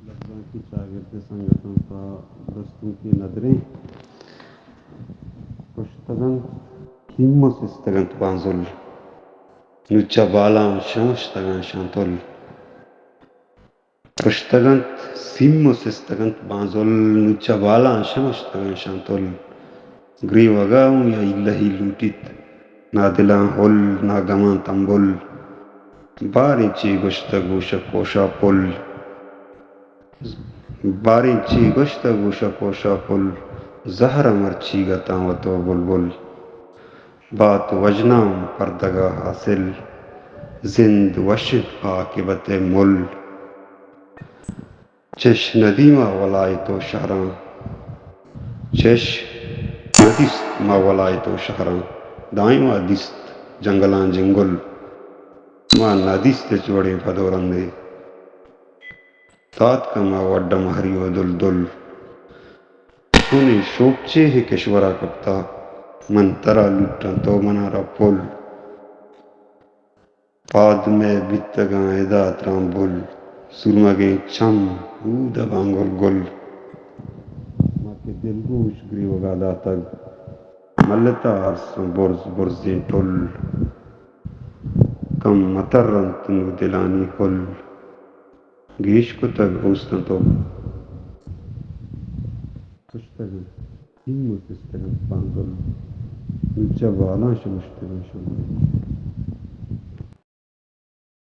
लफ्ज़ों की शागिर्द संगतों का दोस्तों की नदरें Kuştagan kimmas istagant banzol, nucha balan shamstagan shantol. Kuştagant simmas istagant banzol, nucha balan shamstagan shantol. Grivaga ya illahi lutit, nadilan hol nagaman tambol. Barinchi goshta gusha kosha pol, barinchi goshta gusha kosha pol. Zahra marchi gatawato bulbul. बात वजनाम पर्दगा हासिल जिंद वशिद आकिबत मुल चश नदीमा वलाय तो शहरा चश नदिस्त मा वलाय तो शहरा दाइमा दिस्त जंगलां जंगल मा नदिस्त चोड़े भदोरंदे तात का मा वड्डम हरियो दुल दुल सुने शोकचे है केशवरा कप्ता मन तरा लुट्टा तो मनारा पुल पाद में बित्तगा एदा त्रांबुल सुरमगे चम ऊदा बांगोल गोल माके दिलगोश ग्रीवगा दातग मल्लता अर्स बोर्ज बोर्जिन टोल कम मतर्रन तुनु दिलानी होल गेश को तग उस्तन तो कुश्तग हिम्मत इस्तगन बांगोल नुचा वाला शमुश्तगन शमुश्तगन